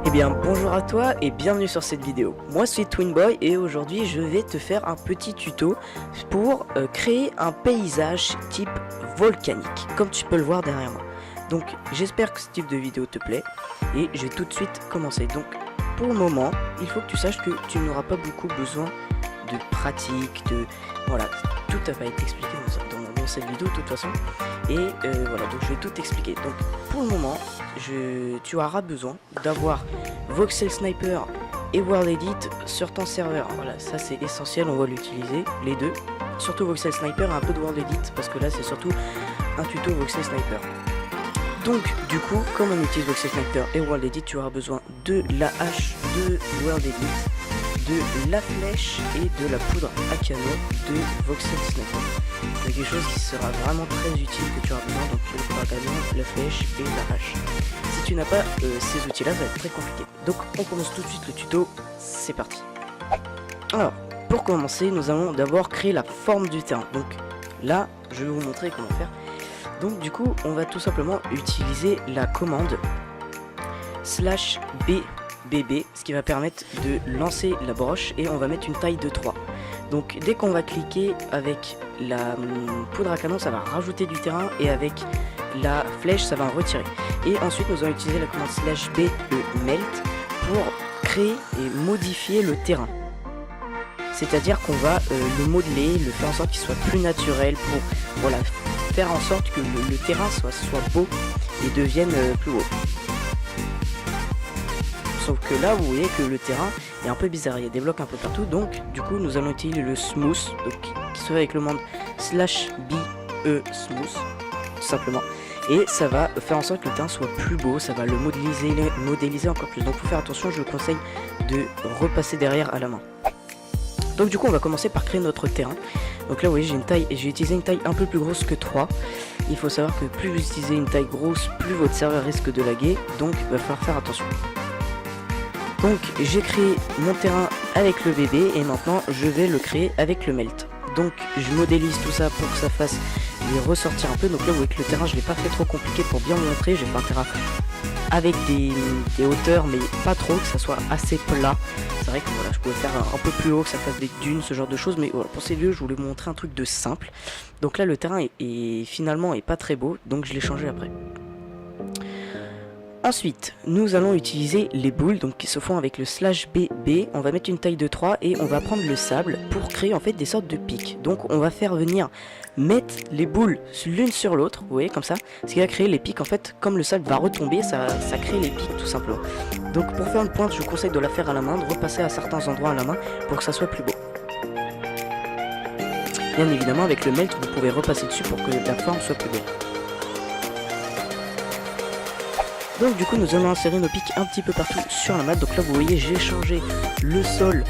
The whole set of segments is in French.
Eh bien bonjour à toi et bienvenue sur cette vidéo. Moi c'est Twinboy et aujourd'hui je vais te faire un petit tuto pour créer un paysage type volcanique, comme tu peux le voir derrière moi. Donc j'espère que ce type de vidéo te plaît et je vais tout de suite commencer. Donc pour le moment, il faut que tu saches que tu n'auras pas beaucoup besoin de pratique, voilà, tout va être expliqué dans cette vidéo de toute façon. Et voilà, donc je vais tout expliquer. Donc pour le moment, tu auras besoin d'avoir Voxel Sniper et World Edit sur ton serveur. Voilà, ça c'est essentiel, on va l'utiliser les deux. Surtout Voxel Sniper et un peu de World Edit parce que là c'est surtout un tuto Voxel Sniper. Donc du coup, comme on utilise Voxel Sniper et World Edit, tu auras besoin de la hache de World Edit, de la flèche et de la poudre à canon de Voxel Sniper. C'est quelque chose qui sera vraiment très utile que tu auras besoin, donc le poudre à canon, la flèche et la hache. Si tu n'as pas ces outils là, ça va être très compliqué. Donc on commence tout de suite le tuto, c'est parti. Alors pour commencer, nous allons d'abord créer la forme du terrain. Donc là je vais vous montrer comment faire. Donc du coup on va tout simplement utiliser la commande /BBB, ce qui va permettre de lancer la broche et on va mettre une taille de 3. Donc dès qu'on va cliquer avec la poudre à canon, ça va rajouter du terrain et avec la flèche ça va en retirer. Et ensuite nous allons utiliser la commande /BEMelt pour créer et modifier le terrain. C'est-à-dire qu'on va le modeler, le faire en sorte qu'il soit plus naturel pour voilà, faire en sorte que le terrain soit beau et devienne plus beau. Sauf que là vous voyez que le terrain est un peu bizarre, il y a des blocs un peu partout, donc du coup nous allons utiliser le smooth, donc qui se fait avec le commande /BE smooth tout simplement, et ça va faire en sorte que le terrain soit plus beau, ça va le modéliser encore plus. Donc faut faire attention, je vous conseille de repasser derrière à la main. Donc du coup on va commencer par créer notre terrain. Donc là vous voyez j'ai utilisé une taille un peu plus grosse que 3. Il faut savoir que plus vous utilisez une taille grosse, plus votre serveur risque de laguer, donc il va falloir faire attention. Donc j'ai créé mon terrain avec le bébé et maintenant je vais le créer avec le melt. Donc je modélise tout ça pour que ça fasse ressortir un peu. Donc là vous voyez que le terrain je l'ai pas fait trop compliqué pour bien vous montrer. J'ai fait un terrain avec des hauteurs mais pas trop, que ça soit assez plat. C'est vrai que voilà, je pouvais faire un peu plus haut, que ça fasse des dunes, ce genre de choses, mais voilà, pour ces vidéos je voulais vous montrer un truc de simple. Donc là le terrain finalement est pas très beau, donc je l'ai changé après. Ensuite, nous allons utiliser les boules donc qui se font avec le /BB. On va mettre une taille de 3 et on va prendre le sable pour créer en fait des sortes de pics. Donc on va faire venir mettre les boules l'une sur l'autre, vous voyez comme ça, ce qui va créer les pics en fait. Comme le sable va retomber, ça crée les pics tout simplement. Donc pour faire une pointe, je vous conseille de la faire à la main, de repasser à certains endroits à la main pour que ça soit plus beau. Bien évidemment avec le melt, vous pouvez repasser dessus pour que la forme soit plus belle. Donc du coup nous allons insérer nos pics un petit peu partout sur la map. Donc là vous voyez j'ai changé le sol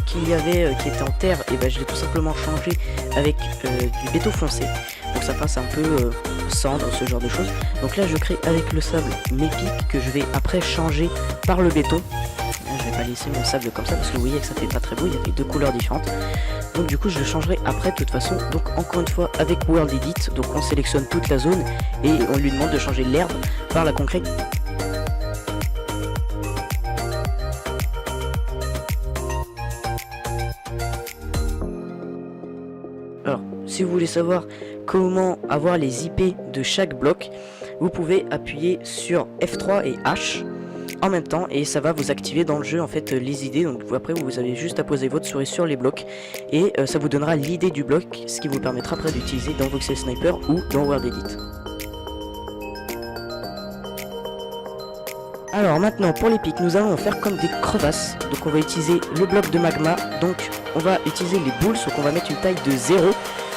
qu'il y avait qui était en terre, et ben je l'ai tout simplement changé avec du béton foncé pour que ça fasse un peu cendre, ce genre de choses. Donc là je crée avec le sable mes pics que je vais après changer par le béton. Là, je vais pas laisser mon sable comme ça parce que vous voyez que ça fait pas très beau, il y avait deux couleurs différentes. Donc du coup je le changerai après de toute façon. Donc encore une fois avec World Edit, donc on sélectionne toute la zone et on lui demande de changer l'herbe par la concrète. Alors si vous voulez savoir comment avoir les IP de chaque bloc, vous pouvez appuyer sur F3 et H en même temps et ça va vous activer dans le jeu en fait les idées. Donc après vous avez juste à poser votre souris sur les blocs et ça vous donnera l'idée du bloc, ce qui vous permettra après d'utiliser dans Voxel Sniper ou dans World Edit. Alors maintenant pour les pics nous allons faire comme des crevasses. Donc on va utiliser le bloc de magma, donc on va utiliser les boules, sauf qu'on va mettre une taille de 0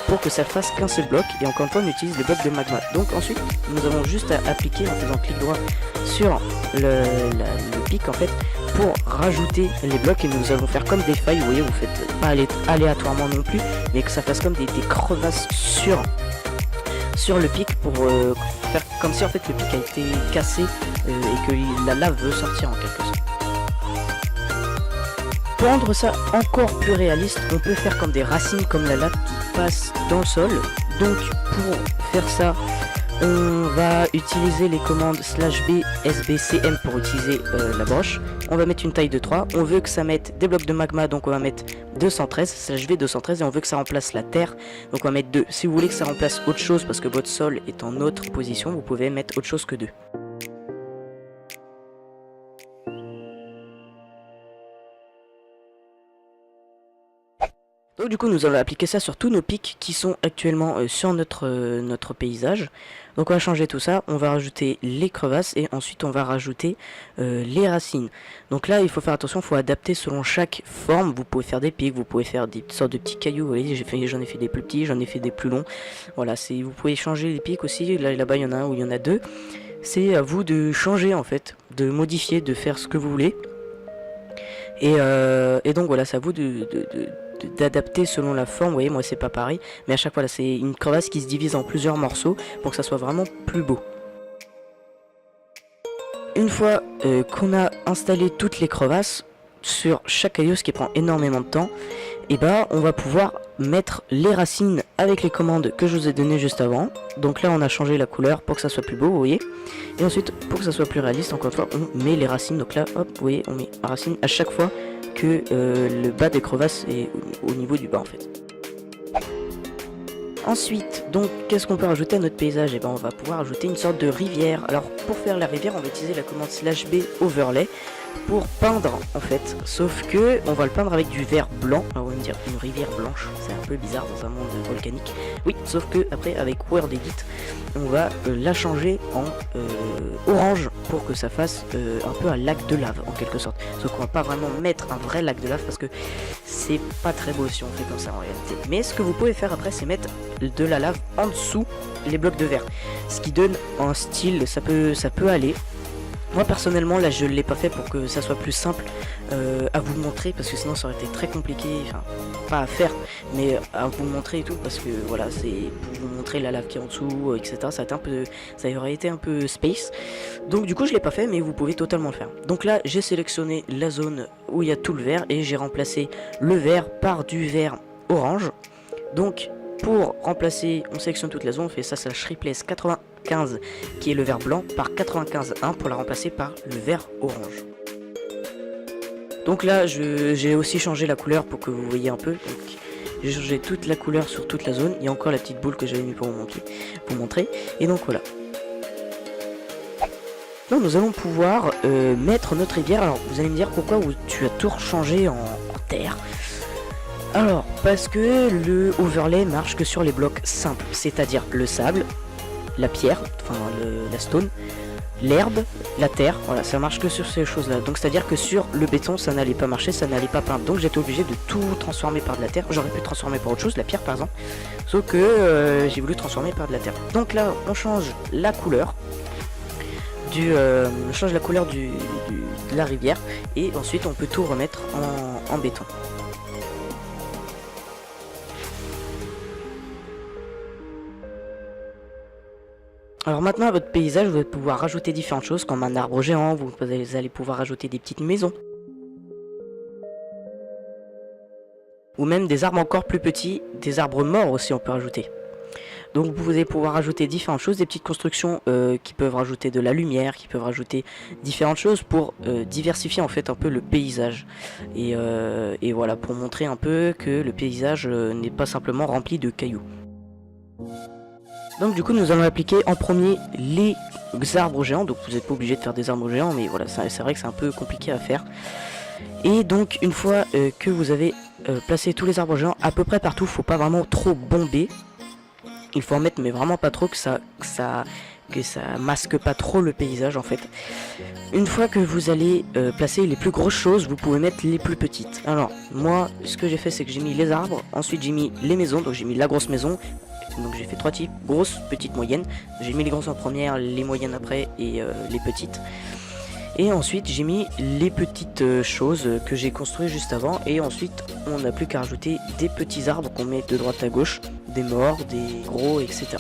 pour que ça fasse qu'un seul bloc, et encore une fois on utilise les blocs de magma. Donc ensuite nous avons juste à appliquer en faisant clic droit sur le pic en fait pour rajouter les blocs, et nous allons faire comme des failles. Vous voyez, vous faites pas aléatoirement non plus, mais que ça fasse comme des crevasses sur le pic pour faire comme si en fait le pic a été cassé et que la lave veut sortir en quelque sorte. Pour rendre ça encore plus réaliste, on peut faire comme des racines, comme la lave qui passe dans le sol. Donc pour faire ça, On va utiliser les commandes /b, sbcm pour utiliser la broche. On va mettre une taille de 3. On veut que ça mette des blocs de magma, donc on va mettre 213 /v 213 et on veut que ça remplace la terre, donc on va mettre 2. Si vous voulez que ça remplace autre chose parce que votre sol est en autre position, vous pouvez mettre autre chose que 2. Donc du coup nous allons appliquer ça sur tous nos pics qui sont actuellement sur notre paysage. Donc on va changer tout ça, on va rajouter les crevasses et ensuite on va rajouter les racines. Donc là il faut faire attention, il faut adapter selon chaque forme. Vous pouvez faire des pics, vous pouvez faire des sortes de petits cailloux. Vous voyez, j'en ai fait des plus petits, j'en ai fait des plus longs. Voilà, vous pouvez changer les pics aussi, là-bas il y en a un ou il y en a deux. C'est à vous de changer en fait, de modifier, de faire ce que vous voulez. Et donc voilà, c'est à vous d'adapter selon la forme. Vous voyez, moi c'est pas pareil, mais à chaque fois là c'est une crevasse qui se divise en plusieurs morceaux pour que ça soit vraiment plus beau. Une fois qu'on a installé toutes les crevasses sur chaque caillou, ce qui prend énormément de temps, et bah on va pouvoir mettre les racines avec les commandes que je vous ai données juste avant. Donc là on a changé la couleur pour que ça soit plus beau, vous voyez. Et ensuite pour que ça soit plus réaliste, encore une fois on met les racines. Donc là hop, vous voyez, on met la racine à chaque fois que le bas des crevasses est au niveau du bas en fait. Ensuite, donc qu'est-ce qu'on peut rajouter à notre paysage? Et ben on va pouvoir ajouter une sorte de rivière. Alors pour faire la rivière, on va utiliser la commande /b overlay pour peindre en fait, sauf que on va le peindre avec du vert blanc. Alors on va me dire une rivière blanche, c'est un peu bizarre dans un monde volcanique. Oui, sauf que après avec Word Edit, on va la changer en orange pour que ça fasse un peu un lac de lave en quelque sorte. Sauf qu'on va pas vraiment mettre un vrai lac de lave parce que c'est pas très beau si on fait comme ça en réalité. Mais ce que vous pouvez faire après, c'est mettre de la lave en dessous les blocs de verre, ce qui donne un style, ça peut aller. Moi personnellement là je l'ai pas fait pour que ça soit plus simple à vous montrer, parce que sinon ça aurait été très compliqué, enfin pas à faire mais à vous montrer et tout, parce que voilà, c'est pour vous montrer la lave qui est en dessous etc. Ça aurait été un peu space, donc du coup je l'ai pas fait, mais vous pouvez totalement le faire. Donc là j'ai sélectionné la zone où il y a tout le vert et j'ai remplacé le vert par du vert orange. Donc pour remplacer, on sélectionne toute la zone, on fait ça /replace 95 qui est le vert blanc par 95.1 pour la remplacer par le vert orange. Donc là j'ai aussi changé la couleur pour que vous voyez un peu. J'ai changé toute la couleur sur toute la zone. Il y a encore la petite boule que j'avais mis pour vous montrer. Et donc voilà. Donc nous allons pouvoir mettre notre rivière. Alors vous allez me dire pourquoi tu as tout changé en terre. Alors, parce que le overlay marche que sur les blocs simples, c'est-à-dire le sable, la pierre, enfin la stone, l'herbe, la terre, voilà, ça marche que sur ces choses-là. Donc c'est-à-dire que sur le béton, ça n'allait pas marcher, ça n'allait pas peindre. Donc j'étais obligé de tout transformer par de la terre. J'aurais pu transformer par autre chose, la pierre par exemple, sauf que j'ai voulu transformer par de la terre. Donc là, on change la couleur de la rivière, et ensuite on peut tout remettre en béton. Alors maintenant à votre paysage, vous allez pouvoir rajouter différentes choses comme un arbre géant, vous allez pouvoir rajouter des petites maisons. Ou même des arbres encore plus petits, des arbres morts aussi on peut rajouter. Donc vous allez pouvoir rajouter différentes choses, des petites constructions qui peuvent rajouter de la lumière, qui peuvent rajouter différentes choses pour diversifier en fait un peu le paysage. Et voilà, pour montrer un peu que le paysage n'est pas simplement rempli de cailloux. Donc du coup nous allons appliquer en premier les arbres géants. Donc vous n'êtes pas obligé de faire des arbres géants, mais voilà, c'est vrai que c'est un peu compliqué à faire. Et donc une fois que vous avez placé tous les arbres géants à peu près partout, faut pas vraiment trop bomber. Il faut en mettre mais vraiment pas trop, que ça masque pas trop le paysage en fait. Une fois que vous allez placer les plus grosses choses, vous pouvez mettre les plus petites. Alors moi ce que j'ai fait, c'est que j'ai mis les arbres, ensuite j'ai mis les maisons, donc j'ai mis la grosse maison. Donc j'ai fait 3 types, grosses, petites, moyennes. J'ai mis les grosses en première, les moyennes après et les petites. Et ensuite j'ai mis les petites choses que j'ai construites juste avant. Et ensuite on n'a plus qu'à rajouter des petits arbres qu'on met de droite à gauche, des morts, des gros, etc.